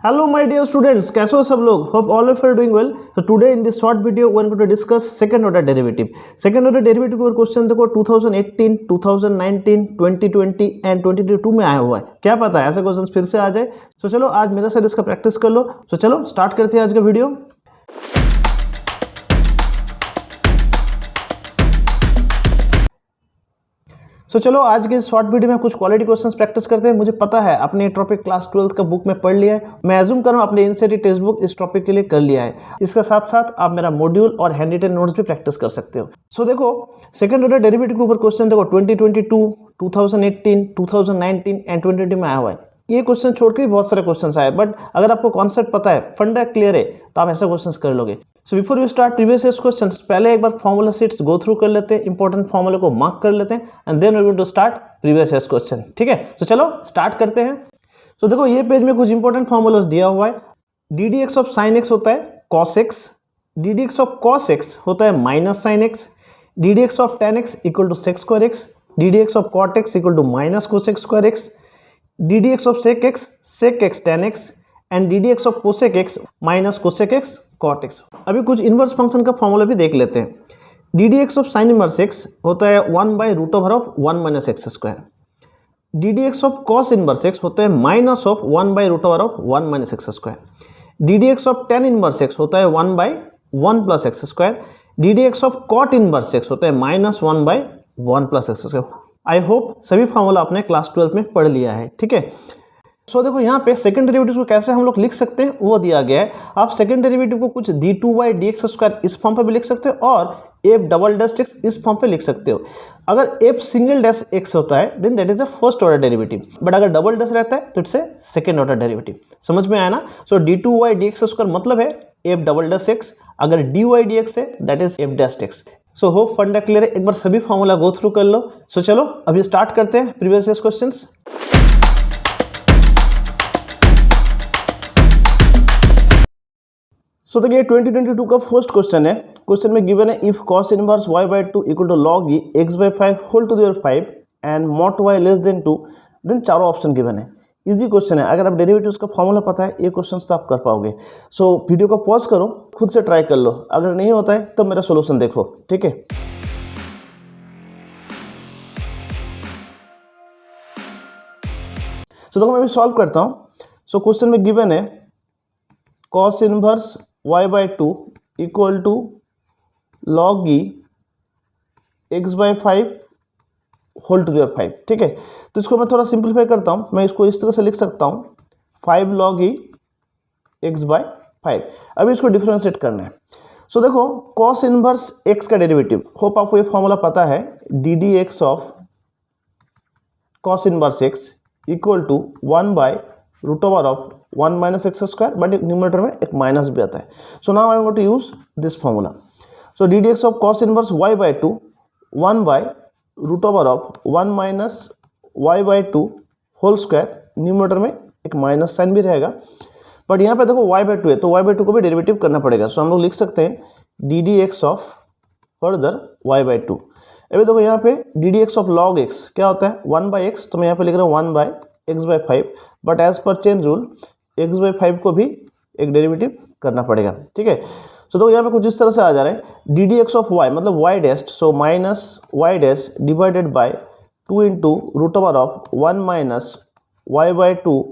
Hello my dear students, कैसे हो सब लोग? Hope all of you are doing well. So today in this short video we are going to discuss second order derivative. Second order derivative का question देखो 2018, 2019, 2020 and 2022 में आया हुआ है. क्या पता है ऐसे क्वेश्चन फिर से आ जाए. तो चलो आज मेरे साथ इसका प्रैक्टिस कर लो. तो चलो स्टार्ट करते हैं आज का वीडियो. तो चलो आज के शॉर्ट वीडियो में कुछ क्वालिटी क्वेश्चंस प्रैक्टिस करते हैं. मुझे पता है आपने ये टॉपिक क्लास 12th का बुक में पढ़ लिया है. मैं एज्यूम कर रहा हूँ आपने एनसीईआरटी टेक्स्ट बुक इस टॉपिक के लिए कर लिया है. इसका साथ साथ आप मेरा मॉड्यूल और हैंड रिटन नोट्स भी प्रैक्टिस कर सकते हो. सो देखो सेकंड ऑर्डर डेरिवेटिव के ऊपर क्वेश्चन देखो 2022, 2018, 2019 एंड 2020 में आया हुआ है. ये क्वेश्चन छोड़ के भी बहुत सारे क्वेश्चन आए, बट अगर आपको कॉन्सेप्ट पता है, फंडा क्लियर है, तो आप ऐसा क्वेश्चन कर लोगे. So before you start previous year questions, पहले एक बार फॉर्मूला शीट्स गो थ्रू कर लेते हैं, इंपॉर्टेंट फॉर्मूला को मार्क कर लेते हैं and then we are going to start previous year question. ठीक है, तो चलो स्टार्ट करते हैं. तो देखो ये पेज में कुछ इंपॉर्टेंट फॉर्मूलाज दिया हुआ है. D D x of sine X होता है cos X, D D x of cos X होता है minus sine X, D D x of tan X equal to sec square X, D D x of cot X equal to minus cosec square X, D D x of sec X tan X and D D x of cosec X minus cosec X cot X. अभी कुछ inverse function का formula भी देख लेते हैं. D D x of sine inverse X होता है 1/√1 minus x square, D D x of cos inverse X होता है minus of 1/√1 minus x square, D D x of tan inverse X होता है 1/1 plus X square, D D x of cot inverse X होता है -1/1 plus X square. I hope सभी formula आपने class 12th में पढ़ लिया है. ठीक है, सो देखो यहाँ पे सेकंड डेरिवेटिव को कैसे हम लोग लिख सकते हैं वो दिया गया है. आप सेकंड डेरिवेटिव को कुछ d2/dx² इस फॉर्म पे भी लिख सकते हो और f डबल डैश x इस फॉर्म पे लिख सकते हो. अगर f सिंगल डैश x होता है then that is a first order derivative, but अगर डबल डैश रहता है तो it's a second order derivative. समझ में आया ना? सो d2/dx² मतलब है f डबल डैश x, अगर dy/dx है that is f dash x. So hope फंडा क्लियर है. एक बार सभी फॉर्मूला गो थ्रू कर लो. सो चलो अभी स्टार्ट करते हैं प्रीवियस ईयर क्वेश्चंस. सो देखिए 2022 का फर्स्ट क्वेश्चन है. क्वेश्चन में गिवन है if cos inverse y/2 equal to log e x/5 whole to the power 5 and mod y less than 2, then चारों ऑप्शन गिवन है. इजी क्वेश्चन है. अगर आप डेरिवेटिव्स का फॉर्मूला पता है ये क्वेश्चन तो आप कर पाओगे. सो वीडियो को पॉज करो, खुद से ट्राई कर लो. अगर नहीं होता है तब मेरा सोल्यूशन देखो. ठीक है, सो देखो मैं अभी सॉल्व करता हूँ. सो क्वेश्चन में गिवन है cos inverse y/2 equal to log e x/5 whole to the power 5. ठीक है, तो इसको मैं थोड़ा सिंप्लीफाई करता हूँ. मैं इसको इस तरह से लिख सकता हूँ 5 log e x/5. अभी इसको डिफरेंशिएट करना है. सो देखो cos इनवर्स x का डेरिवेटिव, होप आपको ये फॉर्मूला पता है, D D x of cos inverse x equal to 1/√1 minus x square, but numerator में एक माइनस भी आता है. So now I am going to use this formula. So d D x of cos inverse y/2 1/√1 minus y/2 whole square, numerator में एक minus sign भी रहेगा, but यहाँ पे देखो y/2 है तो y/2 को भी डेरिवेटिव करना पड़ेगा. सो हम लोग लिख सकते हैं D D x of further y/2. अभी देखो यहाँ पे D D x of log x क्या होता है 1/x, तो मैं यहाँ पे लिख रहा हूँ 1/x/5, बट एज पर चेन रूल x/5 को भी एक डेरिवेटिव करना पड़ेगा. ठीक है, सो तो यहाँ पे कुछ इस तरह से आ जा रहा है D D x of y मतलब y dash, so minus y dash divided by 2 into √1 minus y/2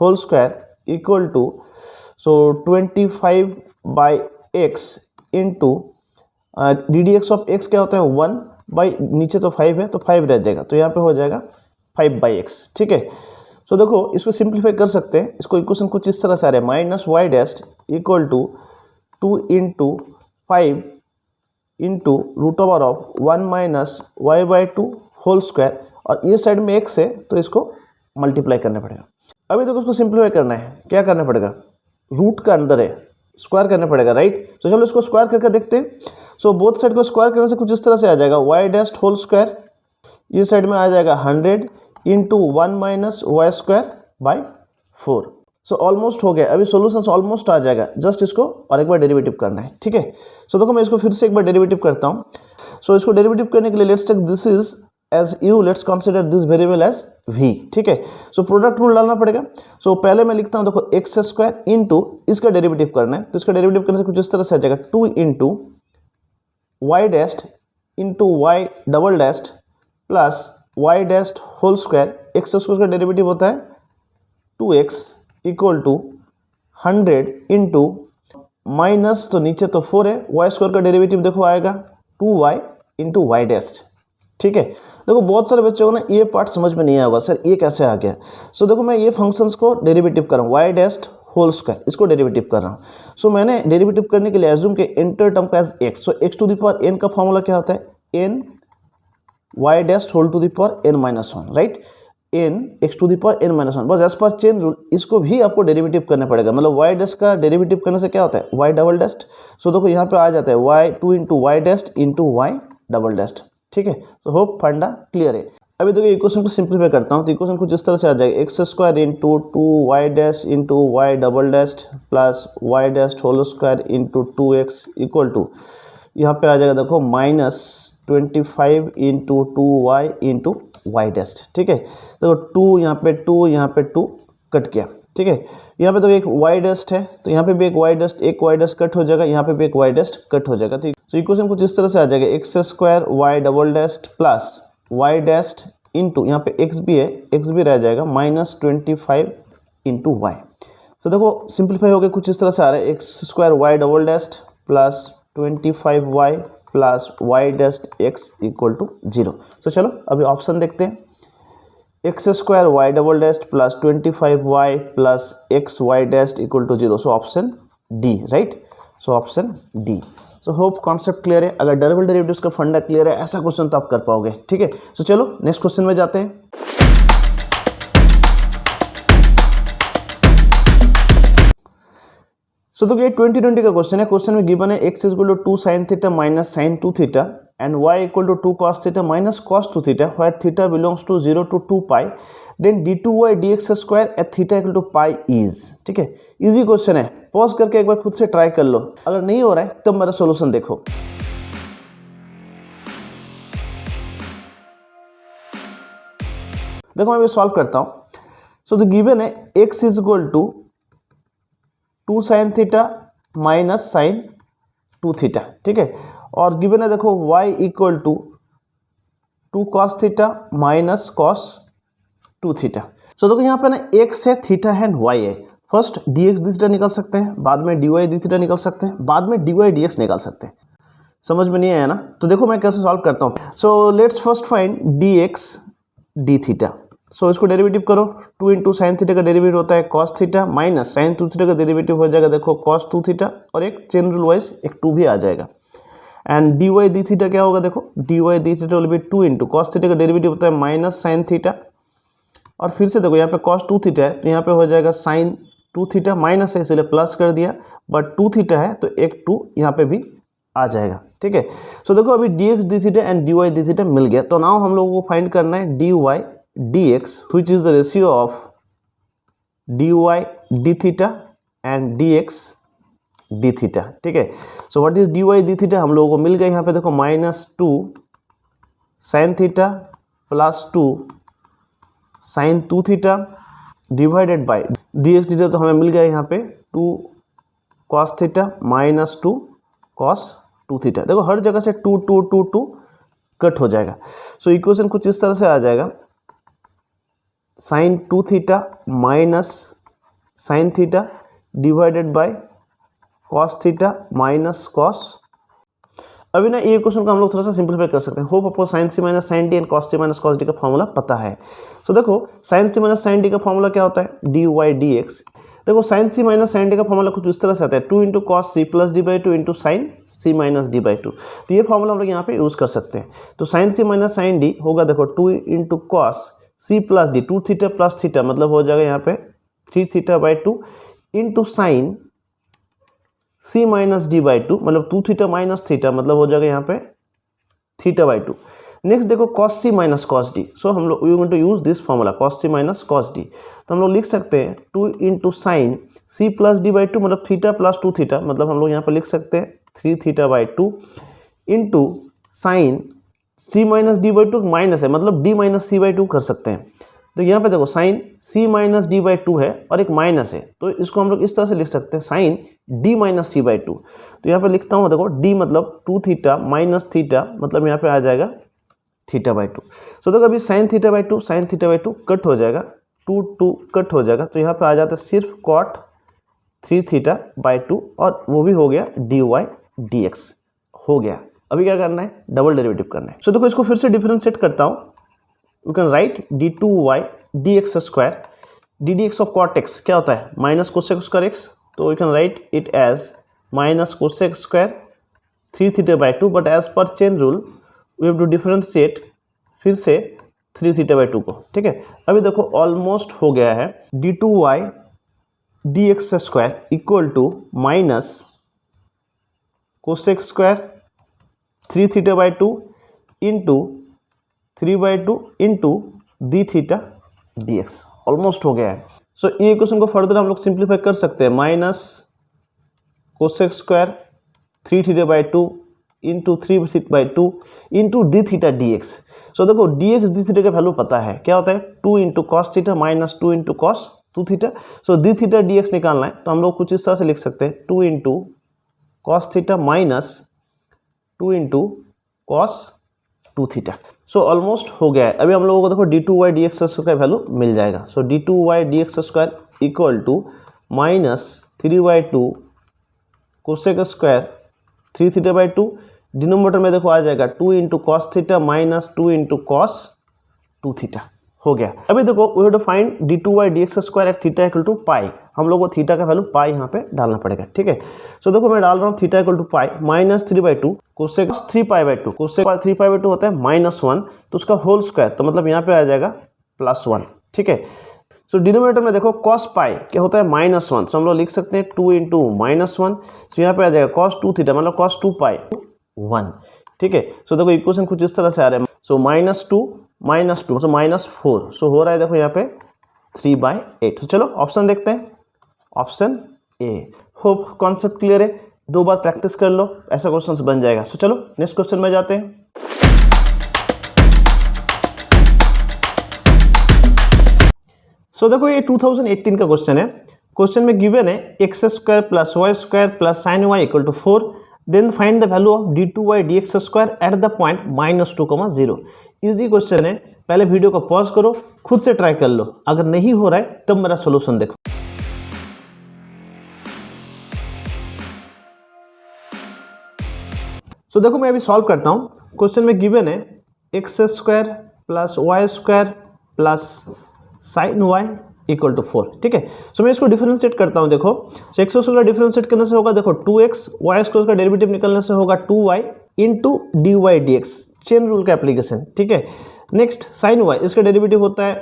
whole square equal to so 25/x into d D x of x क्या होता है 1 बाई नीचे तो 5 है तो 5 रह जाएगा, तो यहाँ पे हो जाएगा 5/x. ठीक है, सो देखो इसको सिंप्लीफाई कर सकते हैं. इसको इक्वेशन कुछ इस तरह से आ रहा है minus y dash equal to 2 into 5 into √1 minus y/2 whole square, और ये साइड में x है तो इसको मल्टीप्लाई करना पड़ेगा. अभी देखो इसको सिंप्लीफाई करना है. क्या करना पड़ेगा, रूट का अंदर है, स्क्वायर करना पड़ेगा, राइट. तो चलो इसको स्क्वायर करके देखते हैं. सो बोथ साइड को स्क्वायर करने से कुछ इस तरह से आ जाएगा y डैश होल स्क्वायर, ये साइड में आ जाएगा 100 into 1 minus y square by 4. So almost हो गया. अभी सोल्यूशन ऑलमोस्ट आ जाएगा, जस्ट इसको और एक बार डेरिवेटिव करना है. ठीक है, सो देखो मैं इसको फिर से एक बार डेरिवेटिव करता हूँ. सो इसको डेरिवेटिव करने के लिए let's take this is as u, let's consider this variable as v, ठीक है। सो प्रोडक्ट रूल डालना पड़ेगा। सो पहले मैं लिखता हूँ, देखो एक्स स्क्वायर इंटू इसका डेरिवेटिव करना है, तो इसका डेरिवेटिव करने से कुछ इस तरह से आ जाएगा 2 into y dash into y double dash plus y dash whole square. X square का डेरिवेटिव होता है 2x equal to 100 into minus, तो नीचे तो 4 है, वाई स्क्वायर का डेरिवेटिव देखो आएगा 2y इंटू वाई डैस्ट, ठीक है। देखो बहुत सारे बच्चों को ना ये पार्ट समझ में नहीं आएगा, सर ये कैसे आ गया। सो देखो मैं ये फंक्शंस को डेरिवेटिव कर रहा हूँ, वाई डैस्ट होल स्क्वायर, इसको डेरिवेटिव कर रहा हूँ। सो मैंने डेरिवेटिव करने के लिए एज्यूम के इंटर टर्म का as x. So x to the power n का फॉर्मूला क्या होता है, n y dash whole to the power n minus one, right, n x to the power n minus one. बस as पर chain rule इसको भी आपको derivative करना पड़ेगा। मतलब वाई डैस्ट का डेरिवेटिव करने से क्या होता है, वाई डबल डैस्ट। सो देखो यहाँ पे आ जाता है y 2 into y dash into y double dash, ठीक है। तो होप फंडा क्लियर है। अभी देखो इक्वेशन को सिंप्लीफाई करता हूँ, तो इक्वेशन कुछ इस तरह से आ जाएगा, x square into 2y dash into y double dash plus y dash whole square into 2x equal to, यहाँ पे आ जाएगा देखो minus 25 into 2y into y dash, ठीक है। तो 2 यहाँ पे 2 यहाँ पे 2 कट गया, ठीक है। यहाँ पे तो एक वाई डस्ट है, तो यहाँ पे भी एक वाई डस्ट कट हो जाएगा, यहाँ पे भी एक वाई डस्ट कट हो जाएगा। तो इक्वेशन कुछ इस तरह से आ जाएगा, x square y double dash plus y dash into, यहाँ पे एक्स भी है, एक्स भी रह जाएगा, माइनस 25 इंटू वाई। तो देखो सिंप्लीफाई हो गया, कुछ इस तरह से आ रहा है, x square y double dash plus 25 y plus y dash x equal to 0। तो चलो अभी ऑप्शन देखते हैं, x square y double dash plus 25 y plus x y dash equal to 0। So option D, right. So option D. So hope concept clear है। अगर double derivatives का फंडा clear है, ऐसा क्वेश्चन तो आप कर पाओगे, ठीक है। सो चलो नेक्स्ट क्वेश्चन में जाते हैं। सो तो ये 2020 का क्वेश्चन है। क्वेश्चन में गिवन है x equal to 2 sine theta minus sine 2 theta and y equal to 2 cos theta minus cos 2 theta where theta belongs to 0 to 2 pi then d2y dx square at theta equal to pi is, ठीक है। Easy question है, pause करके एक बार खुद से try कर लो। अगर नहीं हो रहा है तब मेरा सोल्यूशन देखो। देखो मैं सॉल्व करता हूं। सो द गिवन है x is equal to 2 sine theta minus sine 2 theta, ठीक है। और गिवन है देखो y equal to 2 cos theta minus cos 2 theta. So देखो यहाँ पे ना x है, थीटा है, y है। फर्स्ट dx डी थीटा निकाल सकते हैं, बाद में dy डी थीटा निकाल सकते हैं, बाद में dy dx निकाल सकते हैं। समझ में नहीं आया ना? तो देखो मैं कैसे सॉल्व करता हूँ। So let's first find dx D theta. सो इसको डेरिवेटिव करो, 2 इंटू साइन थीटा का डेरिवेटिव होता है cos theta minus sine 2 theta का डेरिवेटिव हो जाएगा देखो कॉस 2 थीटा, और एक चेन रूल वाइज एक 2 भी आ जाएगा। And D Y D theta क्या होगा, देखो d Y D theta will be 2 into cos theta का डेरिवेटिव होता है माइनस साइन थीटा, और फिर से देखो यहाँ पे कॉस 2 थीटा है तो यहाँ पे हो जाएगा साइन 2 थीटा, माइनस है इसलिए प्लस कर दिया, बट 2 थीटा है तो एक 2 यहाँ पे भी आ जाएगा, ठीक है। सो देखो अभी D x D theta and D Y D theta मिल गया। तो नाउ हम लोगों को फाइंड करना है D Y dx which is the ratio of dy d theta and dx d theta, ठीक है। So what is dy d theta हम लोगों को मिल गया यहाँ पे देखो minus 2 sine theta plus 2 sine 2 theta divided by dx dt तो हमें मिल गया यहाँ पे 2 cos theta minus 2 cos 2 theta. देखो हर जगह से 2 2 2 2 कट हो जाएगा। सो इक्वेशन कुछ इस तरह से आ जाएगा, sine 2 theta minus sine theta divided by cos theta minus cos. अभी ना ये क्वेश्चन को हम लोग थोड़ा सा सिंपलीफाई कर सकते हैं। होप आपको sine C minus sine D and cos C minus cos D का फॉर्मूला पता है। तो देखो sine C minus sine D का फॉर्मूला क्या होता है, डी वाई डी एक्स। देखो sine C minus sine D का फॉर्मूला कुछ इस तरह से आता है 2 into cos C plus D by 2 into sine C minus D by 2। तो ये फॉर्मूला हम लोग यहाँ पे यूज़ कर सकते हैं। तो sine C minus sine D होगा देखो 2 into cos C plus D 2 theta plus theta मतलब हो जाएगा यहाँ पे 3 theta by 2 into sine C minus D by 2 मतलब 2 थीटा माइनस थीटा मतलब हो जाएगा यहाँ पे थीटा बाई 2। नेक्स्ट देखो cos C minus cos D. So हम लोग you want to use this formula cos C minus cos D. तो हम लोग लिख सकते हैं 2 into sine C plus D by 2 मतलब थीटा प्लस 2 थीटा मतलब हम लोग यहाँ पर लिख सकते हैं 3 theta by 2 into sine c minus D by two minus है, मतलब d minus C by two कर सकते हैं। तो यहाँ पे देखो sine c minus D by two है और एक माइनस है, तो इसको हम लोग इस तरह से लिख सकते हैं sine d minus C by two. तो यहाँ पे लिखता हूँ, देखो d मतलब 2 थीटा माइनस थीटा, मतलब यहाँ पे आ जाएगा थीटा बाई टू। सो देखो अभी sine theta by to cut हो जाएगा, 2 कट हो जाएगा, तो यहाँ पे आ जाता है सिर्फ कॉट 3 थीटा बाई टू, और वो भी हो गया डी वाई डी एक्स हो गया। अभी क्या करना है, डबल डेरिवेटिव करना है। सो देखो इसको फिर से डिफरेंशिएट करता हूँ। You can write d two y d x square, D D x of cot x क्या होता है, माइनस कोसेक स्क्वायर एक्स, तो you can write it as minus cosec square 3 theta by two, but as पर chain rule we have to differentiate फिर से 3 theta by to को। ठीक है, अभी देखो ऑलमोस्ट हो गया है, d two y d x square equal to minus cosec square 3 theta by two into 3 by two into d theta d x, almost हो गया है। सो ये इक्वेशन को फर्दर हम लोग सिंप्लीफाई कर सकते हैं, minus cosec square 3 theta by two into 3 theta by two into d theta d x. So देखो डी एक्स डी थीटा का वैल्यू पता है, क्या होता है 2 into cos theta minus 2 into cos 2 theta. So d theta d x निकालना है, तो हम लोग कुछ इस तरह से लिख सकते हैं 2 into cos theta minus 2 into cos 2 theta. So almost हो गया है। अभी हम लोगों को देखो d two y d x square का वैल्यू मिल जाएगा। So d two y d x square equal to minus 3 by two cosec square 3 theta by two, denominator में देखो आ जाएगा 2 into cos theta minus 2 into cos 2 theta हो गया। अभी देखो we have to find d two y d x square at theta equal to pi, हम लोग को थीटा का वैल्यू पाई यहाँ पे डालना पड़ेगा। ठीक है, सो देखो मैं डाल रहा हूँ theta equal to pi minus 3 by two cosec 3 pi by two, cosec 3 pi by two होता है -1, तो उसका होल स्क्वायर, तो मतलब यहाँ पे आ जाएगा +1। ठीक है, सो डिनोमिनेटर में देखो कॉस पाई क्या होता है -1, सो हम लोग लिख सकते हैं 2 इंटू -1, सो यहाँ पे आ जाएगा कॉस 2 थीटा मतलब कॉस 2 पाई 1। ठीक है, सो देखो इक्वेशन कुछ इस तरह से आ रहा है, सो -2 सो -4, सो हो रहा है देखो यहाँ पे 3/8। तो चलो ऑप्शन देखते हैं, option A. Hope concept clear है, 2 बार प्रैक्टिस कर लो, ऐसा क्वेश्चन बन जाएगा। सो चलो नेक्स्ट क्वेश्चन में जाते हैं। सो देखो ये 2018 का क्वेश्चन है। क्वेश्चन में गिवन है x square plus y square plus sine y equal to 4, then find the value of d two y d x square at the point -2, 0। Easy question है, पहले वीडियो को पॉज करो, खुद से ट्राई कर लो, अगर नहीं हो रहा है तब मेरा सोल्यूशन देखो। सो देखो मैं अभी सॉल्व करता हूँ। क्वेश्चन में गिवन है x square plus y square plus sine y equal to 4। ठीक है, सो मैं इसको डिफरेंशिएट करता हूँ। देखो सो एक्स स्क्वायर का डिफरेंशिएट करने से होगा देखो 2x, वाई स्क्वायर का डेरिवेटिव निकलने से होगा 2y into d Y d x, chain rule का एप्लीकेशन। ठीक है, नेक्स्ट साइन वाई, इसका डेरिवेटिव होता है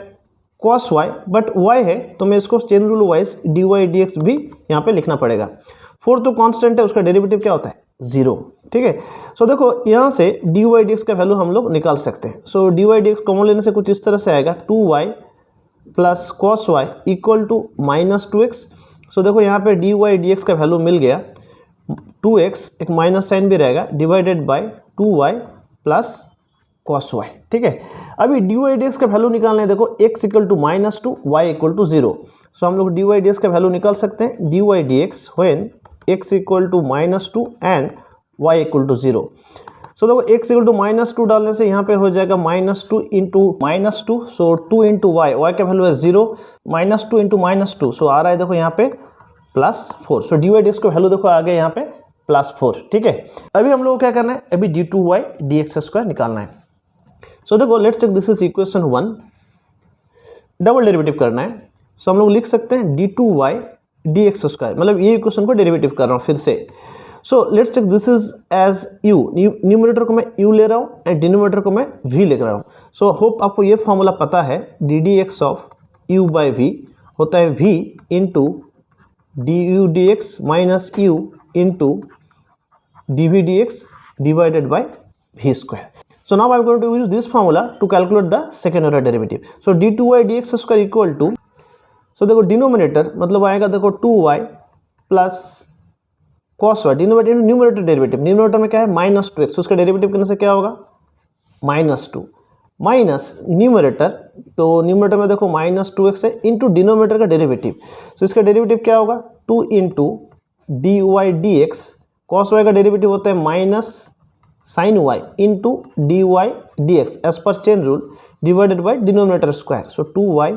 कॉस वाई, बट y है तो मैं इसको chain rule wise d Y d x भी यहाँ पे लिखना पड़ेगा। 4 तो कॉन्स्टेंट है, उसका डेरिवेटिव क्या होता है 0। ठीक है, सो देखो यहाँ से डी वाई डी एक्स का वैल्यू हम लोग निकाल सकते हैं। So d Y d x common लेने से कुछ इस तरह से आएगा 2y plus cos y equal to -2x। So देखो यहाँ पे डी वाई डी एक्स का वैल्यू मिल गया 2x, एक माइनस साइन भी रहेगा, divided by 2y plus cos y. ठीक है, अभी डी वाई डी एक्स का वैल्यू निकालना है। देखो x equal to -2, y equal to 0। So हम लोग डी वाई डी एक्स का वैल्यू निकाल सकते हैं, d Y d x when x equal to -2 and y equal to 0। So देखो x इक्वल टू -2 डालने से यहाँ पे हो जाएगा -2 इंटू -2, सो 2 इंटू वाई, वाई का वैल्यू है 0, -2 इंटू -2, सो आ रहा है देखो यहाँ पे +4। सो डी वाई डी एक्स का वैल्यू देखो आ गया यहाँ पे +4। ठीक है, अभी हम लोग को क्या करना है, अभी d two y d x square निकालना है। सो देखो let's check, this is equation 1, double derivative करना है। सो हम लोग लिख सकते हैं d two y d x square, मतलब ये इक्वेशन को डेरिवेटिव कर रहा हूँ फिर से। So let's check, this is as u, numerator को मैं u ले रहा हूँ एंड डिनोमिनेटर को मैं v ले रहा हूँ। सो होप आपको ये फॉर्मूला पता है, D D x of u by v होता है v into d u d x minus u into d v d x divided by v square. So now I am going to use this formula to calculate the second order derivative. So d2y dx square equal to, so देखो denominator मतलब आएगा देखो 2y plus cos y, denominator numerator derivative, numerator में क्या है -2x, उसका derivative करने से क्या होगा -2 माइनस न्यूमरेटर, तो न्यूमरेटर में देखो -2x है इंटू डिनोमिनेटर का डेरिवेटिव, तो इसका डेरिवेटिव क्या होगा 2 into d Y d x, cos y का डेरिवेटिव होता है minus sine y into d Y d x as पर chain rule divided by denominator square, so 2y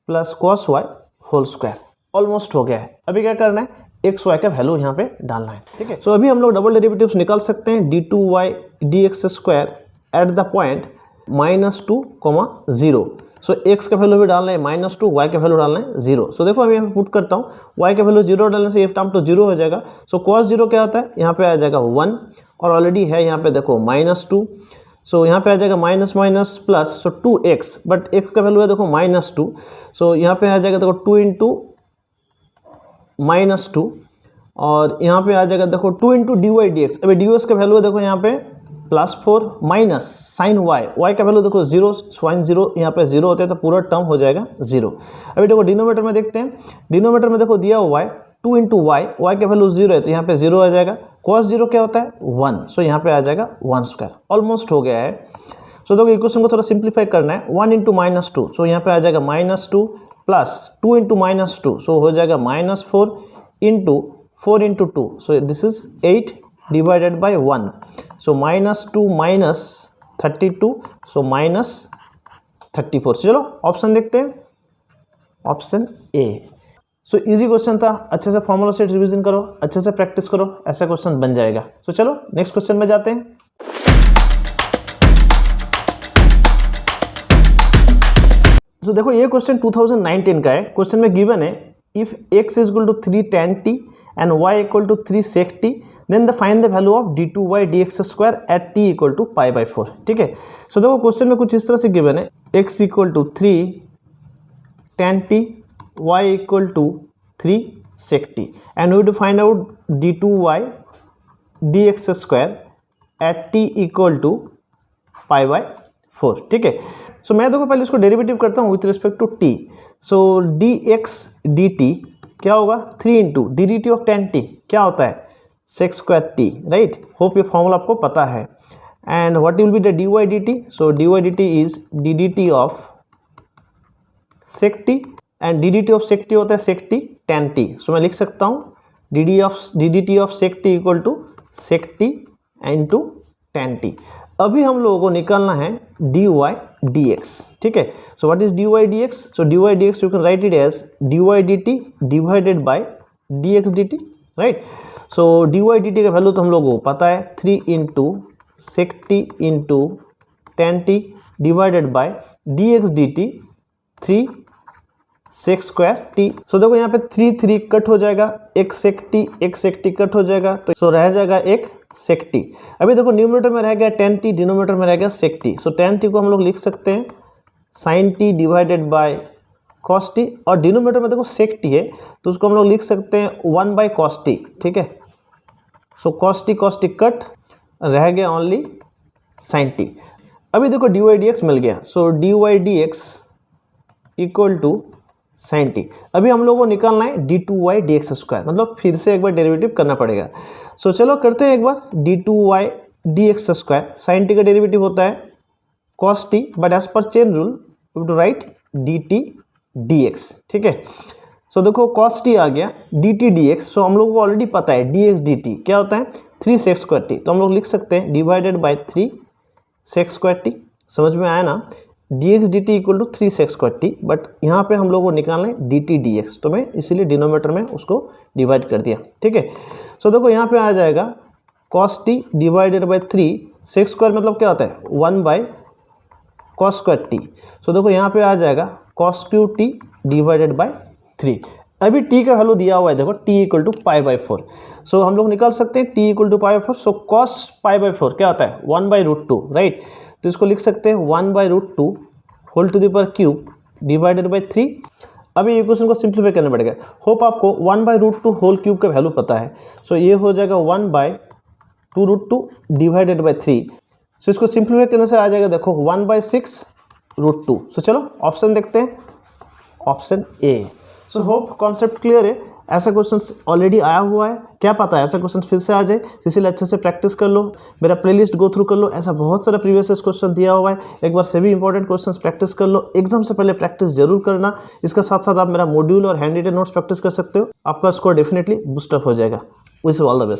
plus cos y whole square. Almost हो गया है। अभी क्या करना है, एक्स वाई का वैल्यू यहाँ पे डालना है, ठीक है। सो अभी हम लोग डबल डेरिवेटिव्स निकाल सकते हैं d2y dx square at the point -2, 0। So x का वैल्यू भी डालना है -2, वाई का वैल्यू डालना है 0। सो देखो अभी मैं पुट करता हूँ, वाई का वैल्यू 0 डालने से ये टर्म तो 0 हो जाएगा। सो cos 0 क्या होता है, यहाँ पे आ जाएगा 1 और ऑलरेडी है यहाँ पे देखो -2, सो यहाँ पे आ जाएगा minus minus plus, so 2x, but x का वैल्यू है देखो -2, सो यहाँ पे आ जाएगा देखो 2 इंटू -2 और यहाँ पे आ जाएगा देखो 2 into d Y d x. अभी डी का वैल्यू है देखो यहाँ पे +4 माइनस साइन वाई का वैल्यू देखो 0, साइन 0 यहाँ पे 0 होते हैं तो पूरा टर्म हो जाएगा 0। अभी देखो डिनोमिनेटर में देखते हैं, डिनोमिनेटर में देखो दिया हुआ है 2 इंटू वाई का वैल्यू 0 है तो यहाँ पे 0 आ जाएगा। cos 0 क्या होता है 1, सो यहाँ पे आ जाएगा 1 स्क्वायर। ऑलमोस्ट हो गया है। सो देखो इक्वेशन को थोड़ा सिंप्लीफाई करना है, 1 इंटू -2, सो यहाँ पे आ जाएगा -2 प्लस 2 इंटू -2, सो हो जाएगा -4 into 4 into 2, so this is 8 divided by 1, so -2 minus 32, सो -34। चलो ऑप्शन देखते हैं, option A. So easy question था, अच्छे से फॉर्मूला से रिवीजन करो, अच्छे से प्रैक्टिस करो, ऐसा क्वेश्चन बन जाएगा। सो चलो नेक्स्ट क्वेश्चन में जाते हैं। सो देखो ये क्वेश्चन 2019 का है। क्वेश्चन में गिवन है if x is equal to 3 tan t and y equal to 3 sec t then the find the value of d2y dx square at t equal to π/4, ठीक है। सो देखो क्वेश्चन में कुछ इस तरह से गिवन है, x equal to 3 tan t, y equal to 3 sec t and we to find out d2y dx square at t equal to π/4, ठीक है। सो मैं देखो पहले इसको डेरिवेटिव करता हूँ with respect to t। So dx dt क्या होगा 3 into d d t of tan t क्या होता है sec square t, right. Hope ये फॉर्मूला आपको पता है। And what will be the dy dt, so dy dt is d d t of sec t and D d t of sec t होता है sec t tan t। सो मैं लिख सकता हूँ d d t of sec t equal to sec t into tan t। अभी हम लोगों को निकालना है dy dx, ठीक है। So what is dy dx, so dy dx you can write it as dy dt divided by dx dt, right. So dy dt का value तो हम लोगों को पता है 3 into sec t into tan t divided by dx dt 3 sec square t। So देखो यहाँ पे 3 कट हो जाएगा, एक sec t कट हो जाएगा, तो सो रह जाएगा एक sec t। अभी देखो न्यूमरेटर में रह गया tan t, डिनोमिनेटर में रह गया sec t। सो tan t को हम लोग लिख सकते हैं sin t divided bye cos t और डिनोमिनेटर में देखो sec t है तो उसको हम लोग लिख सकते हैं 1 बाय cos t, ठीक है। सो cos t कट, रह गया ओनली sin t। अभी देखो dy dx मिल गया, so dy dx equal to sin t। अभी हम लोगों को निकालना है d2y dx स्क्वायर, मतलब फिर से एक बार डेरिवेटिव करना पड़ेगा। सो चलो करते हैं एक बार d2y dx square. sin t का डेरिवेटिव होता है cos t, बट एज पर chain rule we to write dt dx, ठीक है। सो देखो cos t आ गया, dt dx, सो हम लोगों को ऑलरेडी पता है dx dt क्या होता है 3 sec स्क्वायर t, तो हम लोग लिख सकते हैं divided by 3 sec square t। समझ में आया ना, dx dt equal to 3 sec square t, but यहाँ पे हम लोग को निकालना है dt dx, तो मैं इसीलिए डिनोमिनेटर में उसको डिवाइड कर दिया, ठीक है। सो देखो यहाँ पे आ जाएगा cos t divided by 3 sec square मतलब क्या होता है 1 bye cos square t। So देखो यहाँ पे आ जाएगा cos cube t divided by 3। अभी t का वैल्यू दिया हुआ है देखो t इक्वल टू π/4, सो हम लोग निकाल सकते हैं t equal to π/4। So cos π/4 क्या होता है 1 बाई रूट 2, राइट। तो इसको लिख सकते हैं 1 by root 2 whole to the power cube divided by 3। अभी इक्वेशन को सिंप्लीफाई करना पड़ेगा। होप आपको 1 बाई रूट 2 होल क्यूब का वैल्यू पता है। सो ये हो जाएगा 1 बाई 2 रूट 2 डिवाइडेड बाई 3। सो इसको सिंप्लीफाई करने से आ जाएगा देखो 1 बाई 6 रूट 2। सो चलो ऑप्शन देखते हैं, option A. So hope concept clear है। ऐसा क्वेश्चन ऑलरेडी आया हुआ है, क्या पता है ऐसा क्वेश्चन फिर से आ जाए, इसीलिए अच्छे से प्रैक्टिस कर लो, मेरा प्लेलिस्ट गो थ्रू कर लो। ऐसा बहुत सारा प्रीवियस क्वेश्चन दिया हुआ है, एक बार सभी इंपॉर्टेंट क्वेश्चंस प्रैक्टिस कर लो। एग्जाम से पहले प्रैक्टिस जरूर करना। इसका साथ साथ आप मेरा मॉड्यूल और हैंड रिटन नोट्स प्रैक्टिस कर सकते हो, आपका स्कोर डेफिनेटली बूस्टअप हो जाएगा। Wish you all the best.